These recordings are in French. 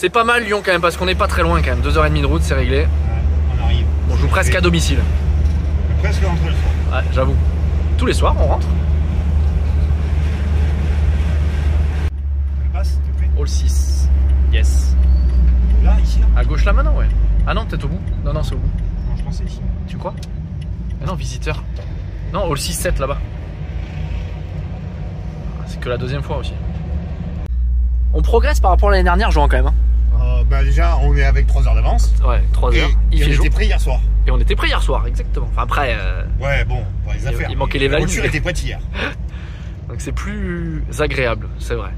C'est pas mal Lyon quand même parce qu'on n'est pas très loin quand même. 2h30 de route, c'est réglé. Ouais, on arrive. On joue presque à domicile. Presque entre le soir. Ouais, j'avoue. Tous les soirs, on rentre. On passe, s'il te plaît. Hall 6. Yes. Là, ici là. À gauche là maintenant, ouais. Ah non, peut-être au bout. Non, non, c'est au bout. Non, je pensais ici. Tu crois? Ah non, visiteur. Non, Hall 6-7 là-bas. C'est que la deuxième fois aussi. On progresse par rapport à l'année dernière, jouant quand même. Hein. Bah déjà, on est avec 3 heures d'avance. Ouais, 3 heures. Et on était prêt hier soir. Et on était prêt hier soir, exactement. Enfin après. Ouais, bon, pour les affaires. Il manquait les valises. La voiture était prête hier. Donc c'est plus agréable, c'est vrai.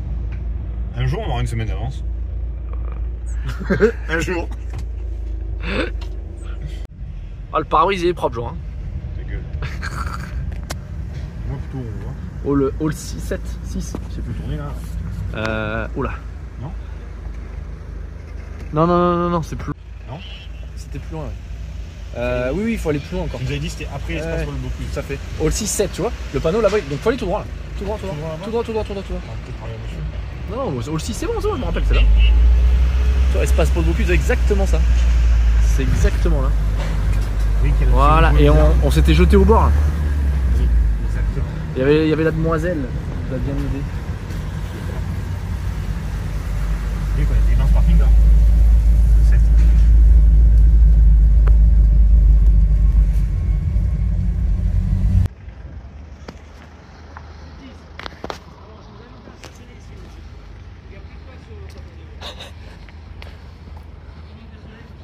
Un jour, on aura une semaine d'avance. Un jour. Ah, le pare-brise il est propre, Jean. Hein. Ta gueule. Moi plutôt, on voit. Hall 6, 7, 6. C'est plus tourné là. Oula. Non. Non, non, non, non, non, c'est plus loin. Non. C'était plus loin, ouais. Oui, oui, il faut aller plus loin encore. Tu nous avais dit que c'était après l'espace pour le beaucoup. Ça fait. Hall 6, 7, tu vois. Le panneau là-bas, donc faut aller tout droit là. Tout droit, tout droit. Tout droit, tout droit, tout droit, tout droit. Non, non, Hall 6, c'est bon, je me rappelle, c'est là. Tu vois, espace pour le beaucoup, c'est exactement ça. C'est exactement là. Oui, voilà, et on s'était jeté au bord là. Oui, exactement. Il y avait la demoiselle, tu l'as bien aidé. Oui, quoi, il était dans ce parking là. 7.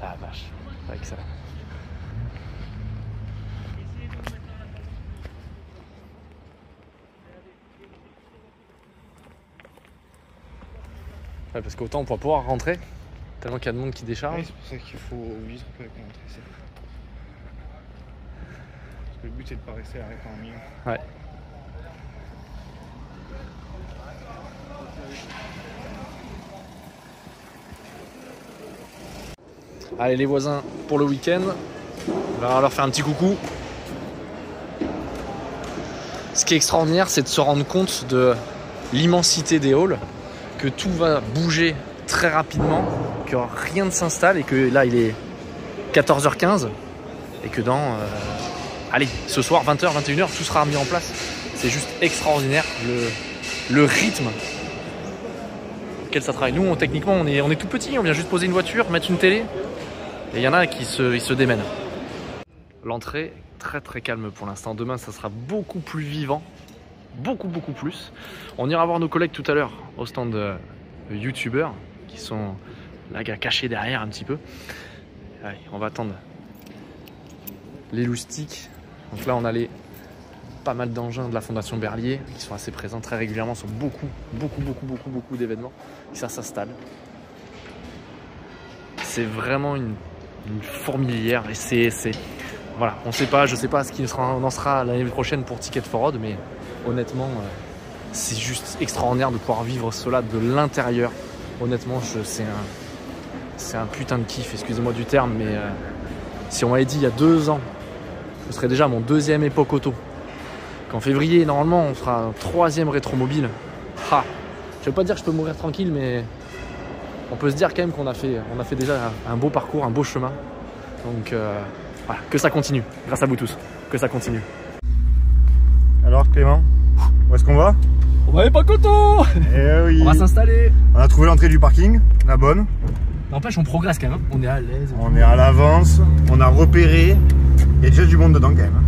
Ah vache, avec ça. Ouais, parce qu'autant on pourra pouvoir rentrer, tellement qu'il y a de monde qui décharge. Oui, c'est pour ça qu'il faut vivre un peu avec l'entrée. Parce que le but c'est de pas rester arrêté en milieu. Ouais. Allez les voisins pour le week-end, on va leur faire un petit coucou. Ce qui est extraordinaire, c'est de se rendre compte de l'immensité des halls, que tout va bouger très rapidement, que rien ne s'installe et que là il est 14h15 et que dans allez, ce soir 20h, 21h, tout sera mis en place. C'est juste extraordinaire le rythme auquel ça travaille. Nous, techniquement, on est tout petit, on vient juste poser une voiture, mettre une télé et il y en a qui se démènent. L'entrée, très très calme pour l'instant. Demain, ça sera beaucoup plus vivant. Beaucoup plus. On ira voir nos collègues tout à l'heure au stand youtubeurs qui sont là cachés derrière un petit peu. Allez, on va attendre les loustiques. Donc là on a pas mal d'engins de la Fondation Berlier qui sont assez présents très régulièrement sur beaucoup d'événements. Et ça s'installe. C'est vraiment une fourmilière et c'est voilà, on sait pas, je sais pas ce qu'il en sera l'année prochaine pour Ticket for Road, mais honnêtement, c'est juste extraordinaire de pouvoir vivre cela de l'intérieur. Honnêtement, c'est un putain de kiff, excusez-moi du terme, mais si on m'avait dit il y a 2 ans, ce serait déjà mon 2e époque auto. Qu'en février, normalement, on fera un 3e rétromobile. Ah, je veux pas dire que je peux mourir tranquille, mais on peut se dire quand même qu'on a fait déjà un beau parcours, un beau chemin. Donc voilà, que ça continue, grâce à vous tous, que ça continue. Alors Clément, où est-ce qu'on va? On va pas content. Eh oui. On va s'installer. On a trouvé l'entrée du parking, la bonne. N'empêche, on progresse quand même, hein. On est à l'aise. On est à l'avance, on a repéré. Il y a déjà du monde dedans quand même.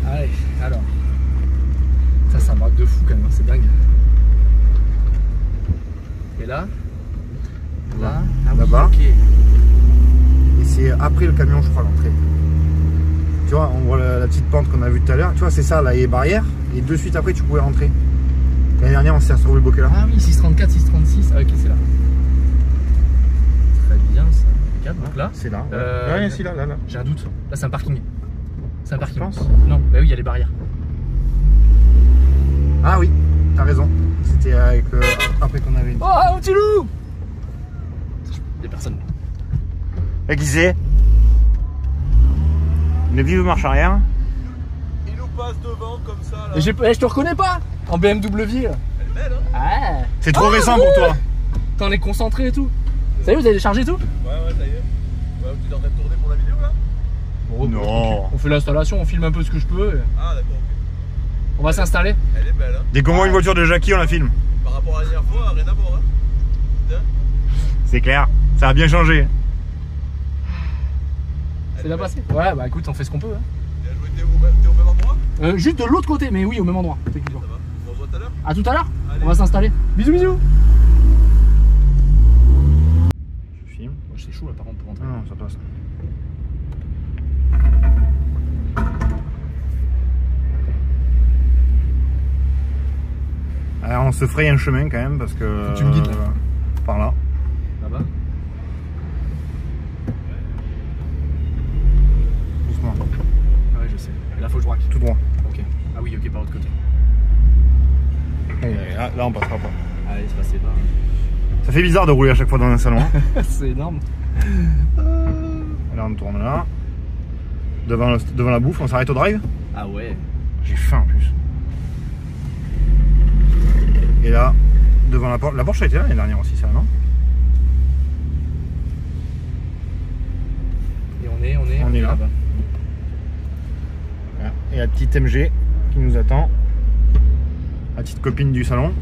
Ouais. Allez, alors. Ça, c'est un braque de fou quand même, hein. C'est dingue. Et là, là-bas. Okay. Et c'est après le camion, je crois, l'entrée. Tu vois, on voit la petite pente qu'on a vue tout à l'heure. Tu vois, c'est ça, là, il y a les barrières. Et de suite après, tu pouvais rentrer. L'année dernière, on s'est retrouvé le bokeh là. Ah oui, 634, 636. Ah ok, c'est là. Très bien ça. Regarde, donc là. C'est là. Ouais, c'est là. J'ai un doute. Là, c'est un parking. C'est un parking. Tu penses? Non, bah oui, il y a les barrières. Ah oui, t'as raison. C'était avec après qu'on avait une. Oh, un petit loup! Des personnes. Aiguisé. Une vive marche arrière. Il nous passe devant comme ça là. Et je te reconnais pas en BMW. belle, hein. Ah. C'est trop récent pour toi. T'en es concentré et tout. Ça y est, vous avez chargé tout? Ouais, ça y est. Ouais, tu es en train de tourner pour la vidéo là? Bon, Non. on fait l'installation, on filme un peu ce que je peux. Et... Ah, d'accord, ok. On va s'installer. Elle est belle, hein. Dès qu'on voit une voiture de Jackie, on la filme. Par rapport à la dernière fois, rien à voir, hein. Putain. C'est clair, ça a bien changé. C'est bien passé. Ouais, bah écoute, on fait ce qu'on peut. Hein. Bien joué, t'es au même endroit? Juste de l'autre côté, mais oui, au même endroit. Techniquement. Ça va. On se voit tout à l'heure? À tout à l'heure. Allez. On va s'installer. Bisous, bisous. Je filme. Moi, c'est chaud là par contre pour rentrer. Non, ça passe. Alors on se fraye un chemin quand même parce que... Tu me guides, là. Par là. Là-bas. Doucement. Ouais, je sais. Et là, faut que je braque. Tout droit. Ok. Ah oui, ok, par l'autre côté. Et là on passera pas. Allez, c'est passé là. Ça fait bizarre de rouler à chaque fois dans un salon. Hein. C'est énorme. Là on tourne là. Devant la bouffe, on s'arrête au drive. Ah ouais. J'ai faim en plus. Et là, devant la porte. La Porsche a été là l'année dernière aussi, ça, non? Et on est là. là-bas. Voilà. Et la petite MG qui nous attend. La petite copine du salon.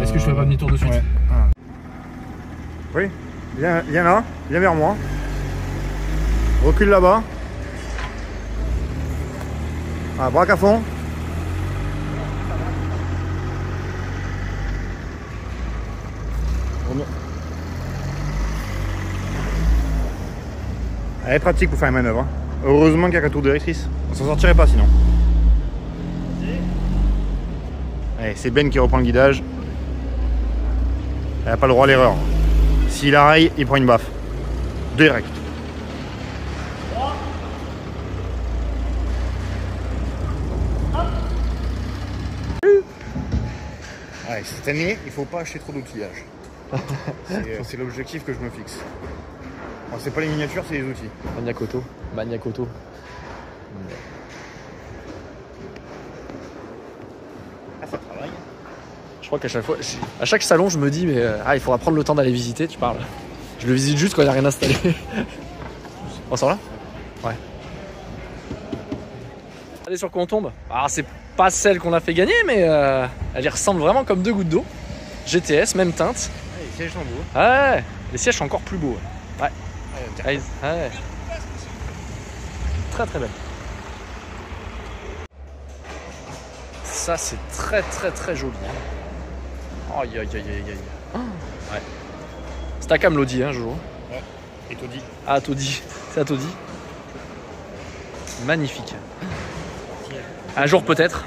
Est-ce que je fais pas demi-tour de suite? Ouais. Ah. Oui, viens là, viens vers moi. Recule là-bas. Ah, braque à fond. Elle est pratique pour faire une manœuvre. Hein. Heureusement qu'il y a qu'un tour de directrice. On s'en sortirait pas sinon. Allez, c'est Ben qui reprend le guidage. Elle n'a pas le droit à l'erreur. S'il arraille, il prend une baffe. Direct. Allez, cette année, il ne faut pas acheter trop d'outillage. C'est l'objectif que je me fixe. Alors, c'est pas les miniatures, c'est les outils. Magnacoto. Magnacoto. Ah, ça travaille. Je crois qu'à chaque fois, à chaque salon, je me dis, mais il faudra prendre le temps d'aller visiter, tu parles. Je le visite juste quand il n'y a rien installé. On sort là? Ouais. Allez, sur quoi on tombe? Alors, c'est pas celle qu'on a fait gagner, mais elle y ressemble vraiment comme deux gouttes d'eau. GTS, même teinte. Ah, les sièges sont beaux. Ouais, les sièges sont encore plus beaux. Ouais. Ouais. Très très belle. Ça, c'est très très très joli. Aïe aïe aïe aïe aïe. Oh, ouais. C'est à Camelody, hein, Jojo. Ouais. Et Taudi. Ah, Taudi. C'est à Taudi. Magnifique. Un jour peut-être.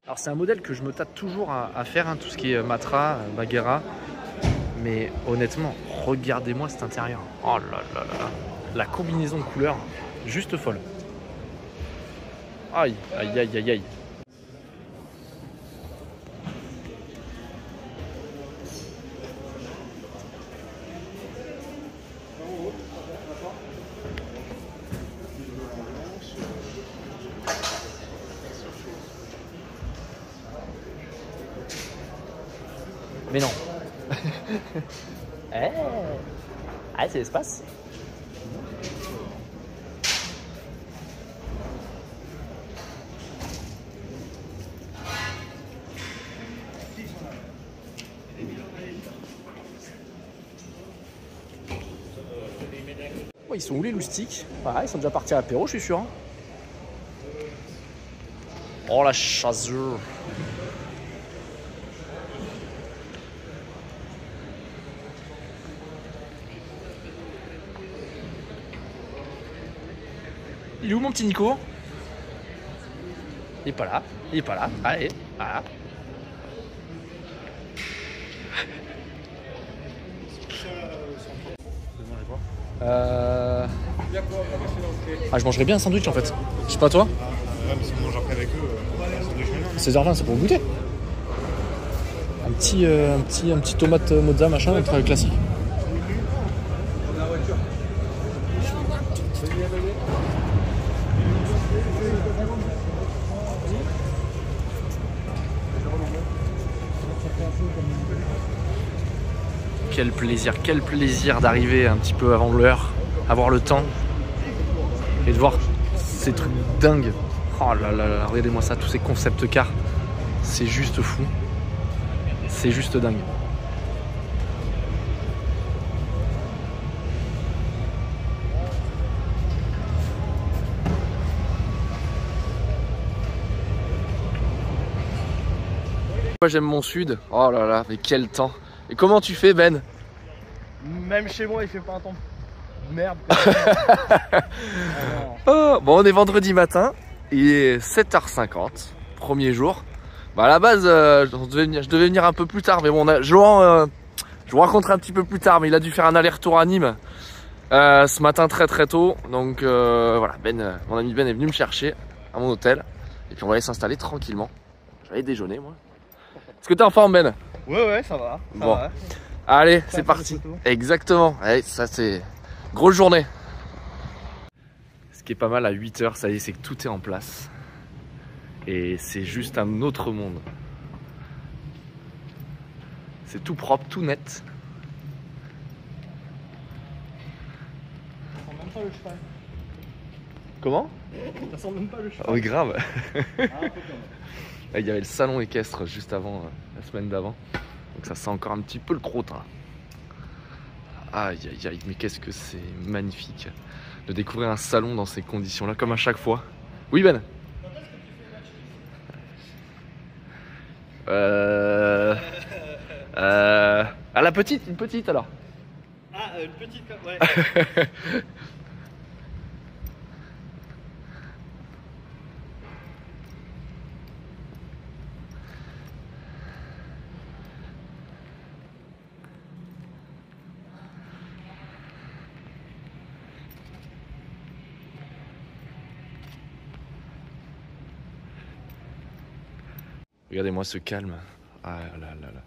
Alors c'est un modèle que je me tâte toujours à faire, hein, tout ce qui est Matra, Bagheera. Mais honnêtement, regardez-moi cet intérieur. Oh là là là là. La combinaison de couleurs, juste folle. Aïe, aïe, aïe, aïe, aïe. Mais non. Ah, c'est l'espace. Oh, ils sont où les loustiques? Ils sont déjà partis à l'apéro, je suis sûr. Hein. Oh la chasure. Il est où mon petit Nico? Il est pas là. Il est pas là. Allez, voilà. Je mangerais bien un sandwich en fait. Je sais pas toi. Ouais, mais si on mange après avec eux, 16h20, c'est pour goûter. Un petit tomate mozza machin, très classique. Quel plaisir d'arriver un petit peu avant l'heure, avoir le temps et de voir ces trucs dingues. Oh là là là, regardez-moi ça, tous ces concept cars, c'est juste fou, c'est juste dingue. Moi j'aime mon sud, oh là là, mais quel temps. Et comment tu fais Ben? Même chez moi il fait pas un temps de merde. Oh, bon on est vendredi matin, il est 7h50, premier jour. Bah à la base je devais venir un peu plus tard, mais bon Johan, je vous raconterai un petit peu plus tard, mais il a dû faire un aller-retour à Nîmes ce matin très tôt. Donc voilà, mon ami Ben est venu me chercher à mon hôtel. Et puis on va aller s'installer tranquillement. J'allais déjeuner moi. Est-ce que t'es en forme Ben? Ouais ça va. Bon. Allez, c'est parti. Exactement. Allez, ça c'est grosse journée. Ce qui est pas mal à 8h, ça y est, c'est que tout est en place. Et c'est juste un autre monde. C'est tout propre, tout net. Ça sent même pas le cheval. Comment? Ça sent même pas le cheval. Oh oui, grave. Ah, un peu quand même. Il y avait le salon équestre juste avant, la semaine d'avant. Donc ça sent encore un petit peu le crottin. Aïe aïe aïe, mais qu'est-ce que c'est magnifique de découvrir un salon dans ces conditions-là, comme à chaque fois. Oui Ben? Ah la petite, une petite alors. Ah, une petite, ouais. Regardez-moi ce calme. Ah là là là.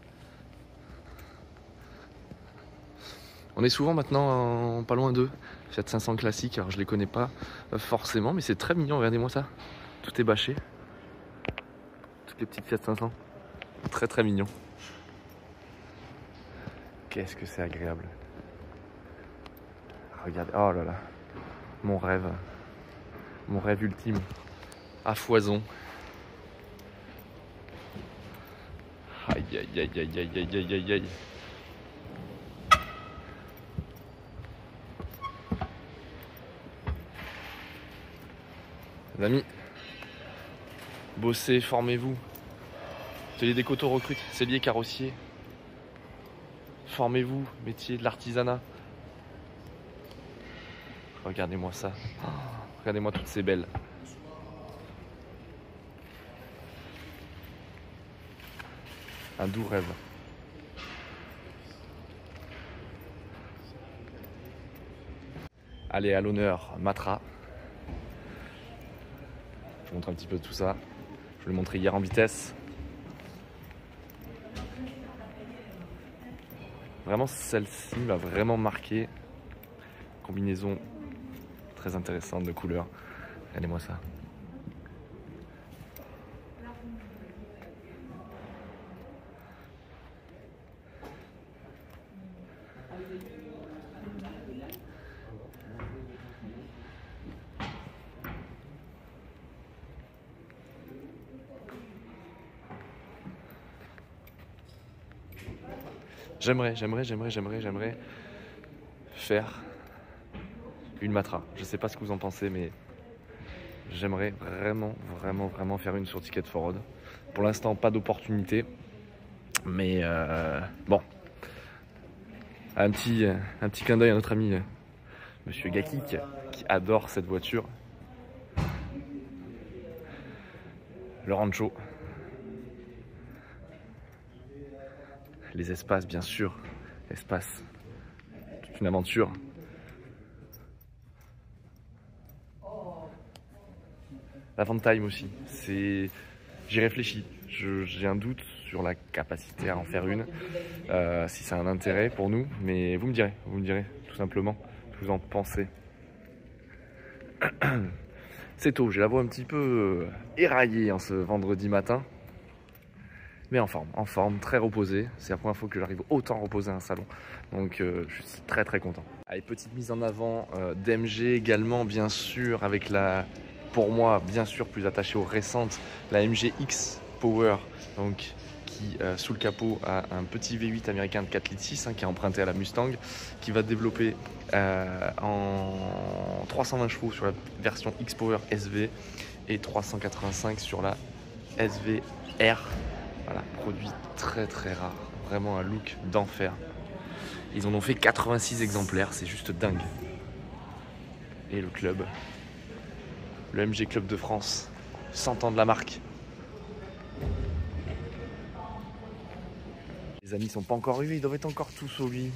On est souvent maintenant pas loin d'eux. Fiat 500 classique, alors je les connais pas forcément, mais c'est très mignon, regardez-moi ça. Tout est bâché. Toutes les petites Fiat 500. Très mignon. Qu'est-ce que c'est agréable. Regardez, oh là là. Mon rêve. Mon rêve ultime. À foison. Aïe aïe aïe aïe aïe aïe aïe aïe aïe. Les amis, bossez, formez-vous. Atelier des coteaux recrute, cellier, carrossier. Formez-vous, métier de l'artisanat. Regardez-moi ça. Oh, regardez-moi toutes ces belles. Un doux rêve. Allez, à l'honneur, Matra. Je vous montre un petit peu tout ça. Je vous l'ai montré hier en vitesse. Vraiment, celle-ci m'a vraiment marqué. Combinaison très intéressante de couleurs. Regardez-moi ça. J'aimerais faire une Matra. Je sais pas ce que vous en pensez, mais j'aimerais vraiment faire une sur Ticket for Road. Pour l'instant, pas d'opportunité, mais bon. Un petit clin d'œil à notre ami Monsieur Gakik, qui adore cette voiture. Le Rancho. Les espaces, bien sûr. Espace. Toute une aventure. La Vantime aussi. J'y réfléchis. J'ai un doute sur la capacité à en faire une. Si ça a un intérêt pour nous. Mais vous me direz tout simplement ce que vous en pensez. C'est tôt, j'ai la voix un petit peu éraillée en ce vendredi matin. mais en forme, très reposé. C'est la première fois que j'arrive autant reposer un salon, donc je suis très très content. Allez, petite mise en avant d'MG également, bien sûr, avec la, pour moi, bien sûr, plus attachée aux récentes, la MG X Power, donc qui sous le capot a un petit V8 américain de 4,6 litres qui est emprunté à la Mustang, qui va développer en 320 chevaux sur la version X Power SV et 385 sur la SVR. Voilà, produit très très rare, vraiment un look d'enfer. Ils en ont fait 86 exemplaires, c'est juste dingue. Et le club, le MG Club de France, 100 ans de la marque. Les amis sont pas encore arrivés, ils doivent être encore tous au lit.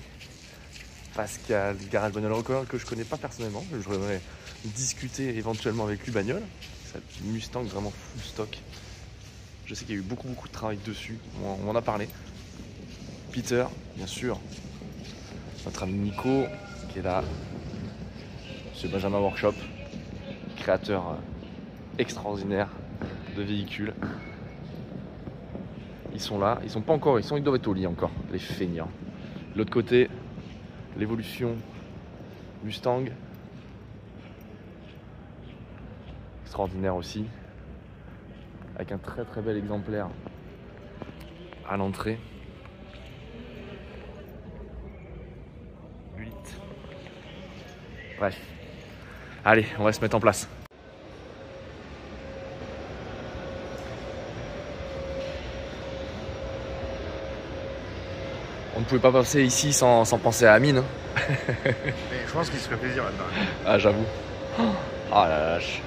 Pascal, Garage Bagnole Record, que je connais pas personnellement, je voudrais discuter éventuellement avec lui Bagnole. C'est une Mustang vraiment full stock. Je sais qu'il y a eu beaucoup de travail dessus, on en a parlé. Peter, bien sûr. Notre ami Nico, qui est là. Monsieur Benjamin Workshop, créateur extraordinaire de véhicules. Ils sont là, ils sont pas encore, ils doivent être au lit encore, les feignants. De l'autre côté, l'évolution Mustang. Extraordinaire aussi. Avec un très très bel exemplaire à l'entrée. 8. Bref. Allez, on va se mettre en place. On ne pouvait pas passer ici sans penser à Amine. Mais je pense qu'il se ferait plaisir là-dedans. Ah, j'avoue. Ah la lâche.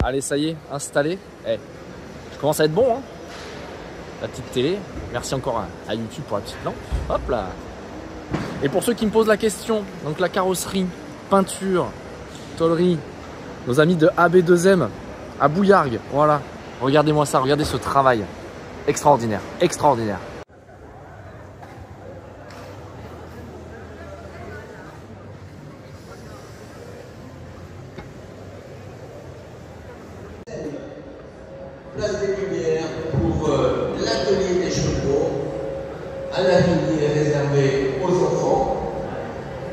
Allez, ça y est, installé. Hey, je commence à être bon, hein. La petite télé. Merci encore à YouTube pour la petite lampe. Hop là. Et pour ceux qui me posent la question, donc la carrosserie, peinture, tôlerie, nos amis de AB2M à Bouillargues. Voilà. Regardez-moi ça, regardez ce travail. Extraordinaire, extraordinaire. Place des Lumières pour l'atelier des chevaux. Un atelier réservé aux enfants.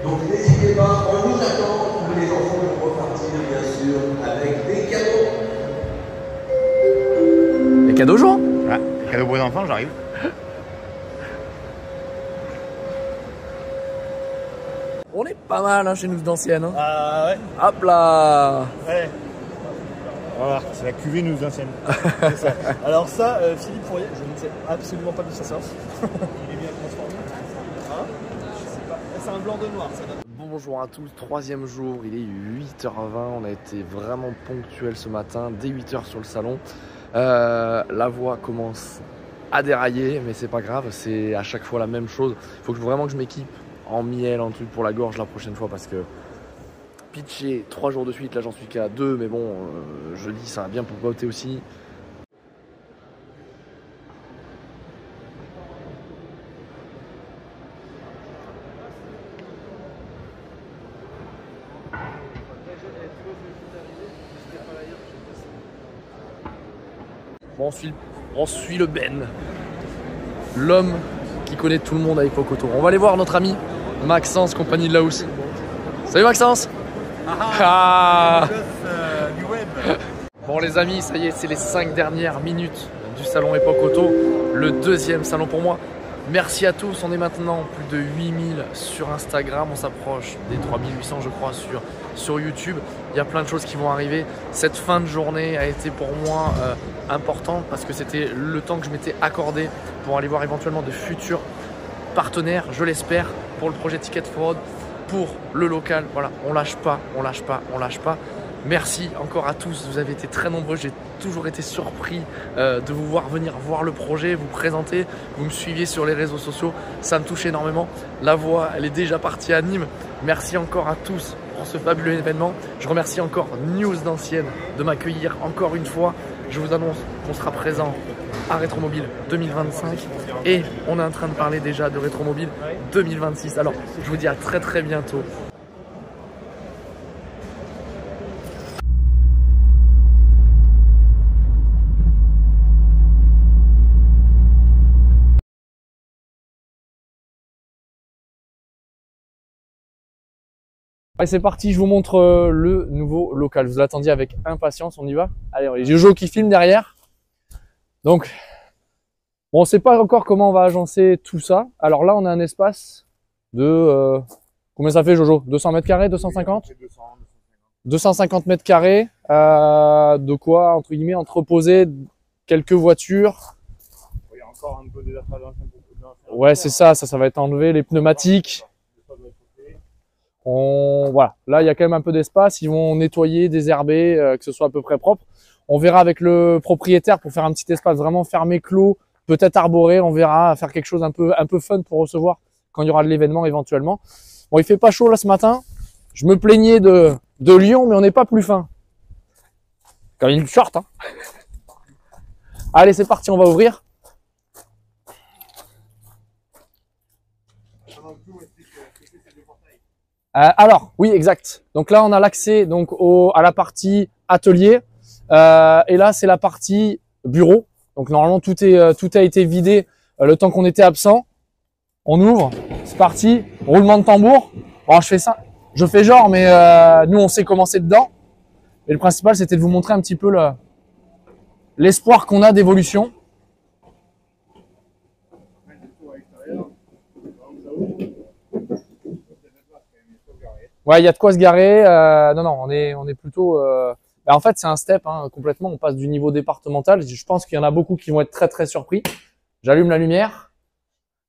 Donc n'hésitez pas, on vous attend. Les enfants vont repartir bien sûr avec des cadeaux. Les cadeaux Jean? Ouais, les cadeaux pour les enfants, j'arrive. On est pas mal hein, chez nous d'anciennes. Hein. Ah ouais. Hop là. Ouais. Voilà, c'est la cuvée nous ancienne. Ça. Alors ça, Philippe Fourier, je ne sais absolument pas d'où ça sort. Il est bien transformé. Hein? Je sais pas. C'est un blanc de noir, ça donne. Bonjour à tous, troisième jour, il est 8h20, on a été vraiment ponctuel ce matin, dès 8h sur le salon. La voie commence à dérailler, mais c'est pas grave, c'est à chaque fois la même chose. Il faut vraiment que je m'équipe en miel, en truc pour la gorge la prochaine fois parce que pitcher 3 jours de suite, là j'en suis qu'à 2, mais bon, jeudi ça va bien pour poter aussi. Bon, on suit le Ben, l'homme qui connaît tout le monde à Époque Auto. On va aller voir notre ami Maxence, compagnie de la housse. Salut Maxence. Ah. Bon les amis, ça y est, c'est les 5 dernières minutes du salon Époque Auto, le deuxième salon pour moi. Merci à tous, on est maintenant plus de 8000 sur Instagram, on s'approche des 3800 je crois sur YouTube. Il y a plein de choses qui vont arriver. Cette fin de journée a été pour moi importante parce que c'était le temps que je m'étais accordé pour aller voir éventuellement de futurs partenaires, je l'espère, pour le projet Ticket Forward, pour le local. Voilà, on lâche pas, on lâche pas, on lâche pas. Merci encore à tous, vous avez été très nombreux, j'ai toujours été surpris de vous voir venir voir le projet, vous présenter, vous me suiviez sur les réseaux sociaux, ça me touche énormément. La voix, elle est déjà partie à Nîmes. Merci encore à tous pour ce fabuleux événement. Je remercie encore News d'Ancienne de m'accueillir encore une fois. Je vous annonce qu'on sera présent à Rétromobile 2025 et on est en train de parler déjà de Rétromobile 2026. Alors, je vous dis à très bientôt. Allez, c'est parti, je vous montre le nouveau local. Vous l'attendiez avec impatience, on y va? Allez, il y a Jojo qui filme derrière. Donc, bon, on ne sait pas encore comment on va agencer tout ça. Alors là, on a un espace de... combien ça fait, Jojo? 200 mètres carrés, 250? 250 mètres carrés. De quoi, entre guillemets, entreposer quelques voitures. Il y a encore un peu des affaires. Ouais, c'est ça, ça va être enlevé. Les pneumatiques. Voilà, là il y a quand même un peu d'espace, ils vont nettoyer, désherber, que ce soit à peu près propre. On verra avec le propriétaire pour faire un petit espace vraiment fermé, clos, peut-être arboré, on verra, faire quelque chose un peu fun pour recevoir quand il y aura de l'événement éventuellement. Bon, il fait pas chaud là ce matin, je me plaignais de Lyon, mais on n'est pas plus fin. Comme une short, hein. Allez, c'est parti, on va ouvrir. Alors, oui, exact. Donc là, on a l'accès donc à la partie atelier. Et là, c'est la partie bureau. Donc normalement, tout a été vidé le temps qu'on était absent. On ouvre, c'est parti. Roulement de tambour. Alors, je fais genre, mais nous, on sait comment c'est dedans. Et le principal, c'était de vous montrer un petit peu l'espoir qu'on a d'évolution. Ouais, il y a de quoi se garer. Non, on est plutôt. En fait, c'est un step hein, complètement. On passe du niveau départemental. Je pense qu'il y en a beaucoup qui vont être très surpris. J'allume la lumière.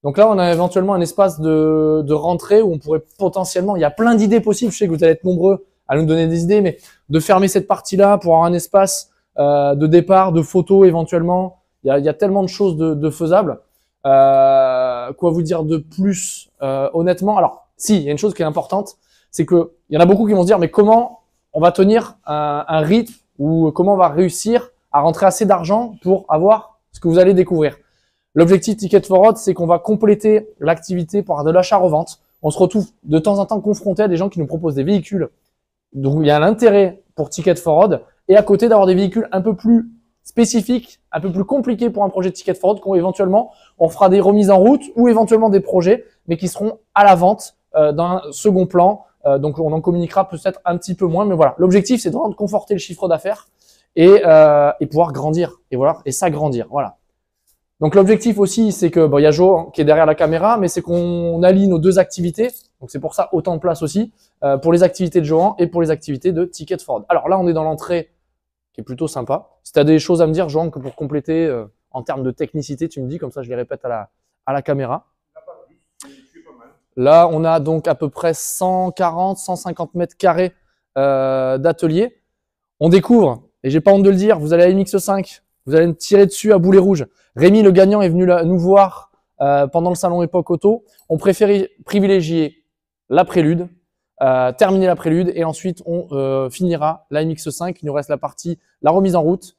Donc là, on a éventuellement un espace de rentrée où on pourrait potentiellement. Il y a plein d'idées possibles. Je sais que vous allez être nombreux à nous donner des idées, mais de fermer cette partie-là pour avoir un espace de départ, de photos éventuellement. Il y a tellement de choses de faisables. Quoi vous dire de plus honnêtement? Alors, si, il y a une chose qui est importante. C'est que il y en a beaucoup qui vont se dire mais comment on va tenir un rythme ou comment on va réussir à rentrer assez d'argent pour avoir ce que vous allez découvrir. L'objectif Ticket for Road, c'est qu'on va compléter l'activité par de l'achat-revente. On se retrouve de temps en temps confronté à des gens qui nous proposent des véhicules. Donc il y a l'intérêt pour Ticket for Road et à côté d'avoir des véhicules un peu plus spécifiques, un peu plus compliqués pour un projet de Ticket for Road, éventuellement on fera des remises en route ou éventuellement des projets, mais qui seront à la vente d'un second plan. Donc on en communiquera peut-être un petit peu moins, mais voilà. L'objectif c'est de conforter le chiffre d'affaires et pouvoir grandir et voilà et s'agrandir. Voilà. Donc l'objectif aussi c'est que il y a Jo qui est derrière la caméra, mais c'est qu'on allie nos deux activités. Donc c'est pour ça autant de place aussi pour les activités de Johan et pour les activités de Ticket for Road. Alors là on est dans l'entrée qui est plutôt sympa. Si tu as des choses à me dire Johan que pour compléter en termes de technicité, tu me dis comme ça je les répète à la caméra. Là, on a donc à peu près 140-150 mètres carrés d'atelier. On découvre, et j'ai pas honte de le dire, vous allez à MX5, vous allez me tirer dessus à boulet rouge. Rémi, le gagnant, est venu nous voir pendant le salon Époque Auto. On préférait privilégier la prélude, terminer la prélude, et ensuite on finira la MX5. Il nous reste la remise en route,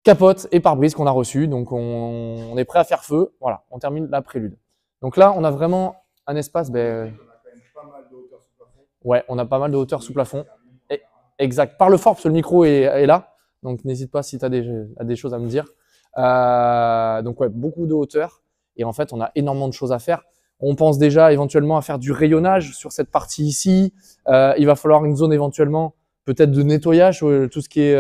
capote et pare-brise qu'on a reçu. Donc on est prêt à faire feu. Voilà, on termine la prélude. Donc là, on a vraiment un espace, ouais, on a pas mal de hauteur sous plafond. Exact. Parle fort parce que le micro est là. Donc n'hésite pas si tu as des choses à me dire. Donc ouais, beaucoup de hauteur. Et en fait, on a énormément de choses à faire. On pense déjà éventuellement à faire du rayonnage sur cette partie ici. Il va falloir une zone éventuellement peut-être de nettoyage, tout ce qui est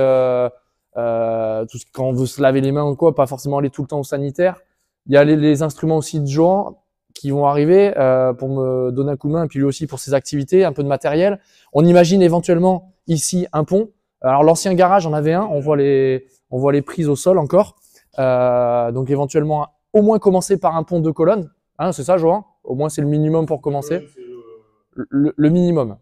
quand on veut se laver les mains ou quoi, pas forcément aller tout le temps au sanitaire. Il y a les instruments aussi de Johan qui vont arriver pour me donner un coup de main et puis lui aussi pour ses activités, un peu de matériel. On imagine éventuellement ici un pont. Alors l'ancien garage en avait un, on voit les prises au sol encore. Donc éventuellement au moins commencer par un pont de colonnes. Hein, c'est ça Johan? Au moins c'est le minimum pour commencer. Le minimum.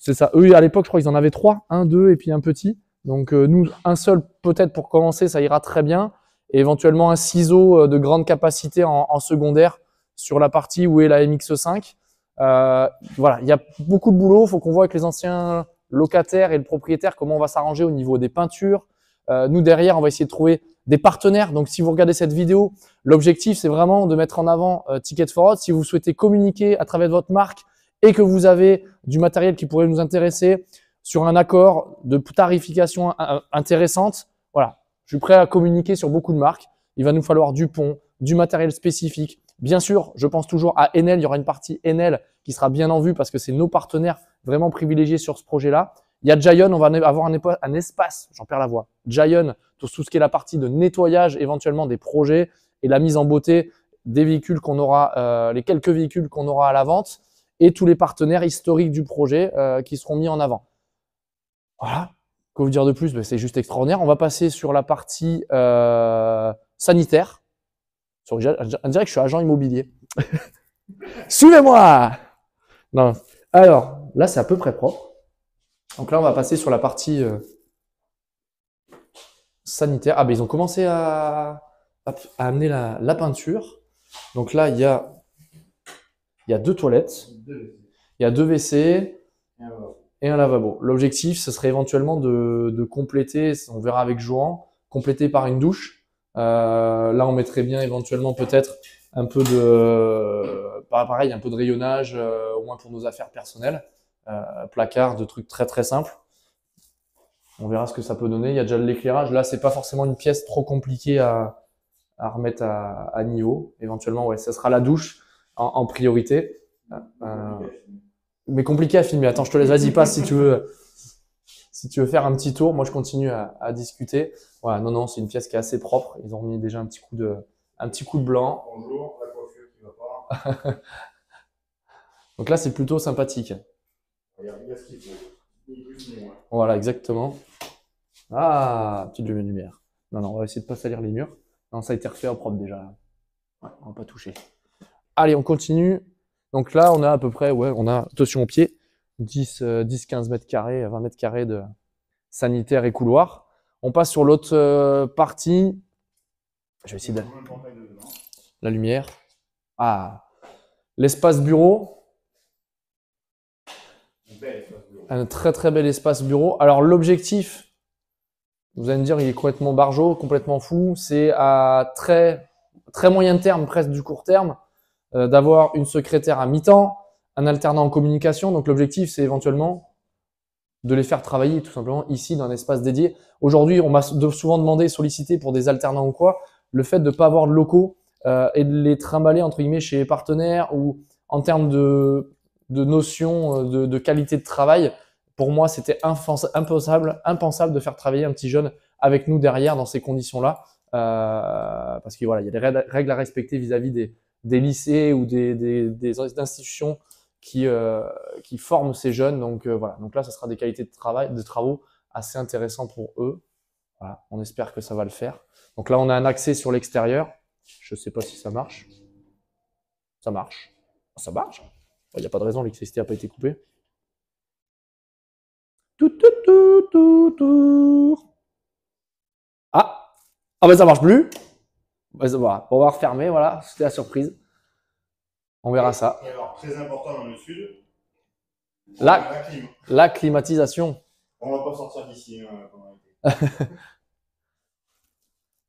C'est ça. Eux à l'époque je crois qu'ils en avaient 3, 1, 2 et puis un petit. Donc nous un seul peut-être pour commencer ça ira très bien. Et éventuellement un ciseau de grande capacité en secondaire sur la partie où est la MX5. Voilà, il y a beaucoup de boulot. Il faut qu'on voit avec les anciens locataires et le propriétaire comment on va s'arranger au niveau des peintures. Nous, derrière, on va essayer de trouver des partenaires. Donc, si vous regardez cette vidéo, l'objectif, c'est vraiment de mettre en avant Ticket for Rod. Si vous souhaitez communiquer à travers votre marque et que vous avez du matériel qui pourrait nous intéresser sur un accord de tarification intéressante, voilà, je suis prêt à communiquer sur beaucoup de marques. Il va nous falloir du pont, du matériel spécifique. Bien sûr, je pense toujours à Enel. Il y aura une partie Enel qui sera bien en vue parce que c'est nos partenaires vraiment privilégiés sur ce projet-là. Il y a Giant, on va avoir un espace, j'en perds la voix, Giant, tout ce qui est la partie de nettoyage éventuellement des projets et la mise en beauté des véhicules qu'on aura, les quelques véhicules qu'on aura à la vente et tous les partenaires historiques du projet qui seront mis en avant. Voilà, que vous dire de plus, c'est juste extraordinaire. On va passer sur la partie sanitaire. On dirait que je suis agent immobilier. Suivez-moi! Non. Alors, là, c'est à peu près propre. Donc là, on va passer sur la partie sanitaire. Ah, ben ils ont commencé à amener la peinture. Donc là, il y a 2 toilettes, il y a 2 WC et un lavabo. L'objectif, ce serait éventuellement de compléter, on verra avec Johan, compléter par une douche. Là, on mettrait bien éventuellement peut-être un peu pareil, un peu de rayonnage, au moins pour nos affaires personnelles. Placard, de trucs très très simples. On verra ce que ça peut donner. Il y a déjà de l'éclairage. Là, c'est pas forcément une pièce trop compliquée à remettre à niveau. Éventuellement, ouais, ça sera la douche en priorité. Mais compliqué à filmer. Attends, je te laisse. Vas-y, passe si tu veux. Si tu veux faire un petit tour, moi je continue à discuter. Voilà, non, c'est une pièce qui est assez propre. Ils ont remis déjà un petit coup de blanc. Bonjour, la coiffure qui va pas. Donc là, c'est plutôt sympathique. Il y a ce qu'il faut. Ni plus ni moins. Voilà, exactement. Ah, petite lumière. Non, on va essayer de pas salir les murs. Non, ça a été refait en propre déjà. Ouais, on va pas toucher. Allez, on continue. Donc là, on a à peu près, ouais, on a, attention aux pieds, 10-15 mètres carrés, 20 mètres carrés de sanitaire et couloir. On passe sur l'autre partie. Je vais essayer de... La lumière. Ah, l'espace bureau. Un très très bel espace bureau. Alors l'objectif, vous allez me dire, il est complètement barjot, complètement fou. C'est à très très moyen terme, presque du court terme, d'avoir une secrétaire à mi-temps, un alternant en communication. Donc l'objectif, c'est éventuellement de les faire travailler tout simplement ici dans un espace dédié. Aujourd'hui, on m'a souvent demandé, sollicité pour des alternants ou quoi, le fait de ne pas avoir de locaux et de les trimballer entre guillemets chez les partenaires ou en termes de notion de qualité de travail. Pour moi, c'était impensable de faire travailler un petit jeune avec nous derrière dans ces conditions-là, parce que voilà, il y a des règles à respecter vis-à-vis des lycées ou des institutions qui forment ces jeunes. Donc voilà, donc là, ça sera des qualités de travaux assez intéressants pour eux. Voilà, on espère que ça va le faire. Donc là, on a un accès sur l'extérieur. Je ne sais pas si ça marche. Ça marche. Ça marche. Il n'y a pas de raison, l'électricité n'a pas été coupée. Ah, ben ça marche plus. Ben, voilà. On va refermer, voilà, c'était la surprise. On verra ça. Et alors, très important dans le sud, la climatisation. On va pas sortir d'ici.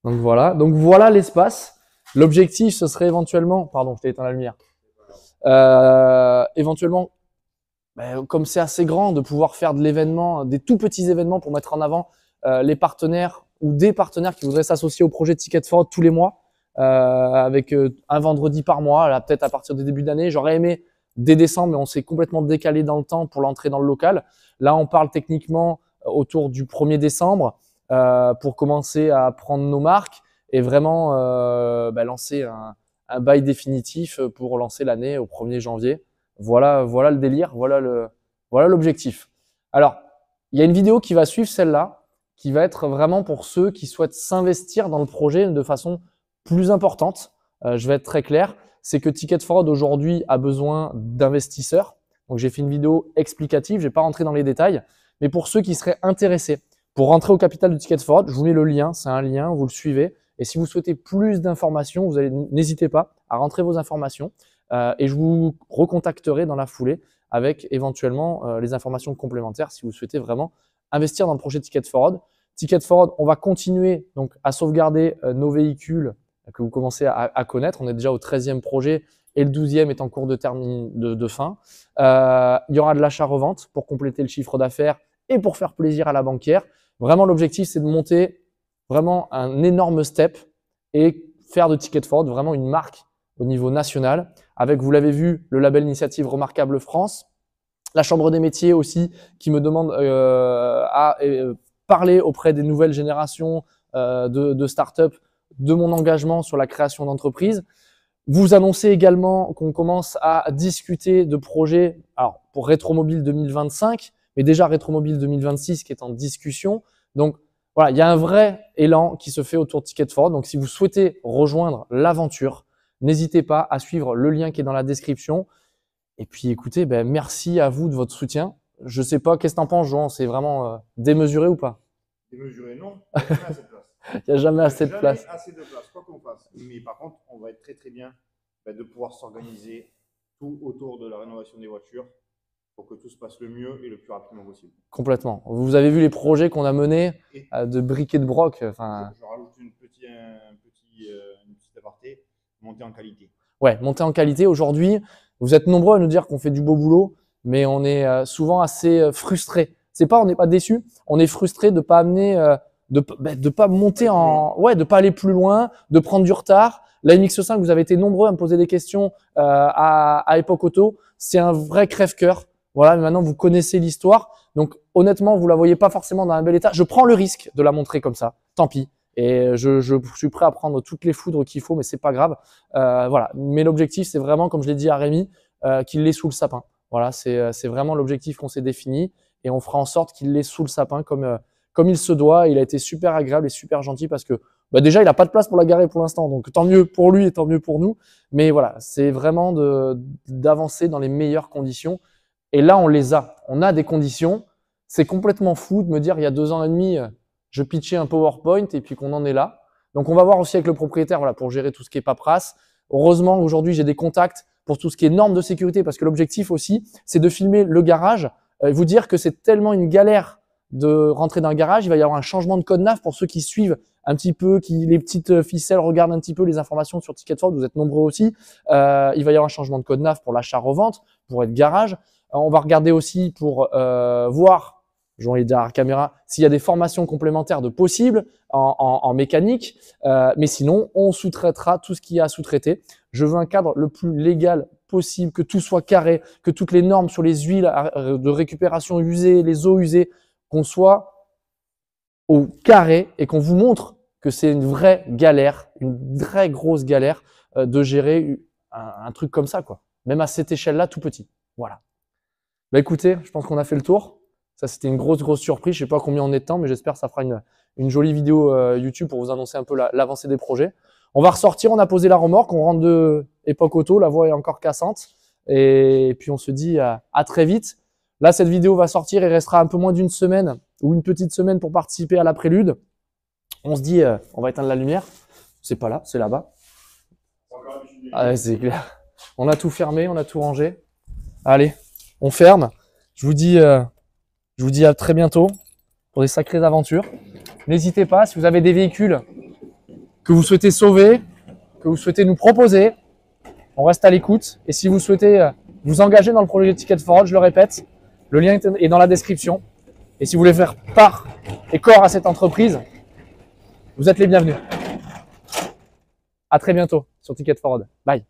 Donc voilà l'espace. L'objectif, ce serait éventuellement, pardon, je t'ai éteint la lumière. Éventuellement, comme c'est assez grand, de pouvoir faire de l'événement, des tout petits événements pour mettre en avant les partenaires ou des partenaires qui voudraient s'associer au projet Ticket for Rod tous les mois, avec un vendredi par mois, là peut-être à partir des débuts d'année. J'aurais aimé dès décembre, mais on s'est complètement décalé dans le temps pour l'entrée dans le local. Là, on parle techniquement autour du 1er décembre pour commencer à prendre nos marques et vraiment lancer un bail définitif pour lancer l'année au 1er janvier. Voilà le délire, voilà l'objectif. Alors, il y a une vidéo qui va suivre celle-là, qui va être vraiment pour ceux qui souhaitent s'investir dans le projet de façon plus importante. Je vais être très clair, c'est que Ticket for Rod aujourd'hui a besoin d'investisseurs. Donc j'ai fait une vidéo explicative, je vais pas rentrer dans les détails, mais pour ceux qui seraient intéressés pour rentrer au capital de Ticket for Rod, je vous mets le lien, c'est un lien, vous le suivez Et si vous souhaitez plus d'informations, n'hésitez pas à rentrer vos informations et je vous recontacterai dans la foulée avec éventuellement les informations complémentaires si vous souhaitez vraiment investir dans le projet Ticket For Road. Ticket For Road, on va continuer donc à sauvegarder nos véhicules que vous commencez à connaître. On est déjà au 13e projet et le 12e est en cours de fin. Il y aura de l'achat-revente pour compléter le chiffre d'affaires et pour faire plaisir à la banquière. Vraiment, l'objectif, c'est de monter vraiment un énorme step et faire de Ticket For Road vraiment une marque au niveau national avec, vous l'avez vu, le label Initiative Remarquable France, la Chambre des métiers aussi qui me demande à parler auprès des nouvelles générations de start-up de mon engagement sur la création d'entreprises. Vous annoncez également qu'on commence à discuter de projets alors pour Rétromobile 2025, mais déjà Rétromobile 2026 qui est en discussion. Donc voilà, il y a un vrai élan qui se fait autour de Ticket For Road. Donc si vous souhaitez rejoindre l'aventure, n'hésitez pas à suivre le lien qui est dans la description. Et puis écoutez, merci à vous de votre soutien. Je sais pas, qu'est-ce que t'en penses, Jean? C'est vraiment démesuré ou pas? Démesuré, non. Il n'y a jamais assez de place. Il n'y a jamais assez de place. Assez de place, quoi qu'on fasse. Mais par contre, on va être très très bien de pouvoir s'organiser tout autour de la rénovation des voitures pour que tout se passe le mieux et le plus rapidement possible. Complètement. Vous avez vu les projets qu'on a menés de briques et de broc. Je rajoute une petite aparté, monter en qualité. Ouais, monter en qualité. Aujourd'hui, vous êtes nombreux à nous dire qu'on fait du beau boulot, mais on est souvent assez frustrés. C'est pas, on n'est pas déçus, on est frustrés de pas amener, de pas monter de pas aller plus loin, de prendre du retard. La MX5, vous avez été nombreux à me poser des questions à Époque Auto. C'est un vrai crève-cœur. Voilà, mais maintenant vous connaissez l'histoire. Donc honnêtement, vous la voyez pas forcément dans un bel état. Je prends le risque de la montrer comme ça. Tant pis. Et je suis prêt à prendre toutes les foudres qu'il faut, mais c'est pas grave. Voilà. Mais l'objectif, c'est vraiment, comme je l'ai dit à Rémi, qu'il l'ait sous le sapin. Voilà, c'est vraiment l'objectif qu'on s'est défini et on fera en sorte qu'il l'ait sous le sapin comme il se doit. Il a été super agréable et super gentil parce que déjà, il n'a pas de place pour la garer pour l'instant. Donc, tant mieux pour lui et tant mieux pour nous. Mais voilà, c'est vraiment d'avancer dans les meilleures conditions. Et là, on les a. On a des conditions. C'est complètement fou de me dire, il y a 2 ans et demi, je pitchais un PowerPoint et puis qu'on en est là. Donc, on va voir aussi avec le propriétaire pour gérer tout ce qui est paperasse. Heureusement, aujourd'hui, j'ai des contacts pour tout ce qui est normes de sécurité parce que l'objectif aussi, c'est de filmer le garage et vous dire que c'est tellement une galère de rentrer dans le garage. Il va y avoir un changement de code NAF pour ceux qui suivent un petit peu, qui les petites ficelles regardent un petit peu les informations sur Ticket For Road. Vous êtes nombreux aussi. Il va y avoir un changement de code NAF pour l'achat-revente, pour être garage. On va regarder aussi pour voir, je vais dire à la caméra, s'il y a des formations complémentaires de possibles en mécanique. Mais sinon, on sous-traitera tout ce qu'il y a à sous-traiter. Je veux un cadre le plus légal possible, que tout soit carré, que toutes les normes sur les huiles de récupération usées, les eaux usées, qu'on soit au carré et qu'on vous montre que c'est une vraie galère, une très grosse galère de gérer un truc comme ça, quoi. Même à cette échelle-là, tout petit. Voilà. Écoutez, je pense qu'on a fait le tour. Ça, c'était une grosse surprise. Je sais pas combien on est de temps, mais j'espère que ça fera une jolie vidéo YouTube pour vous annoncer un peu l'avancée des projets. On va ressortir, on a posé la remorque, on rentre de Époque Auto, la voie est encore cassante. Et puis on se dit à très vite. Là, cette vidéo va sortir, il restera un peu moins d'une semaine ou une petite semaine pour participer à la prélude. On se dit, on va éteindre la lumière. C'est pas là, c'est là-bas. Ah, c'est clair. On a tout fermé, on a tout rangé. Allez, on ferme. Je vous dis à très bientôt pour des sacrées aventures. N'hésitez pas, si vous avez des véhicules que vous souhaitez sauver, que vous souhaitez nous proposer, on reste à l'écoute. Et si vous souhaitez vous engager dans le projet de Ticket For Road, je le répète, le lien est dans la description. Et si vous voulez faire part et corps à cette entreprise, vous êtes les bienvenus. À très bientôt sur Ticket For Road. Bye.